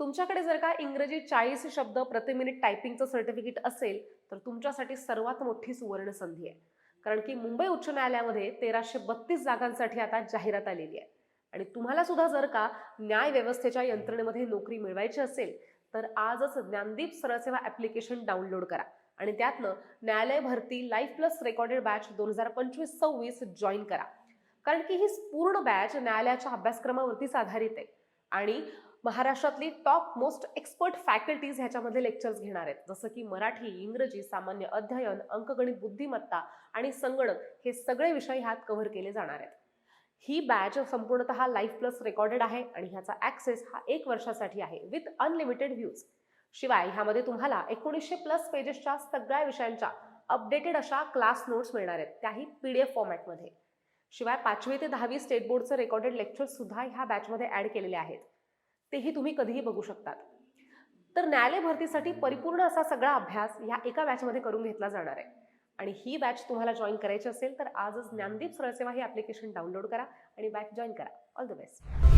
तुमच्याकडे जर का इंग्रजी 40 शब्द प्रति मिनिट टायपिंगचं सर्टिफिकेट असेल तर तुमच्यासाठी सर्वात मोठी सुवर्ण संधी आहे. कारण की मुंबई उच्च न्यायालयामध्ये 1332 जागांसाठी आता जाहिरात आलेली आहे. आणि तुम्हाला सुद्धा जर का न्याय व्यवस्थेच्या यंत्रणेमध्ये नोकरी मिळवायची असेल तर आजच ज्ञानदीप सरळ सेवा ऍप्लिकेशन डाउनलोड करा आणि त्यातनं न्यायालय भरती life plus recorded batch 2025-26 join करा. कारण की ही पूर्ण बॅच न्यायालयाच्या अभ्यासक्रमावरतीच आधारित आहे आणि महाराष्ट्रातली टॉप मोस्ट एक्सपर्ट फॅकल्टीज ह्याच्यामध्ये लेक्चर्स घेणार आहेत. जसं की मराठी, इंग्रजी, सामान्य अध्ययन, अंकगणित बुद्धिमत्ता आणि संगणक हे सगळे विषय ह्यात कव्हर केले जाणार आहेत. ही बॅच संपूर्णतः लाईफ प्लस रेकॉर्डेड आहे आणि ह्याचा ऍक्सेस हा 1 वर्षासाठी आहे विथ अनलिमिटेड व्ह्यूज. शिवाय ह्यामध्ये तुम्हाला 1900+ पेजेसच्या सगळ्या विषयांच्या अपडेटेड अशा क्लास नोट्स मिळणार आहेत, त्याही PDF फॉर्मॅटमध्ये. शिवाय 5वी ते 10वी स्टेट बोर्डचे रेकॉर्डेड लेक्चर्स सुद्धा ह्या बॅचमध्ये ऍड केलेले आहेत. तेही तुम्ही कधीही बघू शकतात. तर न्यायालय भरतीसाठी परिपूर्ण असा सगळा अभ्यास ह्या एका बॅचमध्ये करून घेतला जाणार आहे. आणि ही बॅच तुम्हाला जॉईन करायची असेल तर आजच ज्ञानदीप सरळ सेवा हे ऍप्लिकेशन डाउनलोड करा आणि बॅच जॉईन करा. All the best.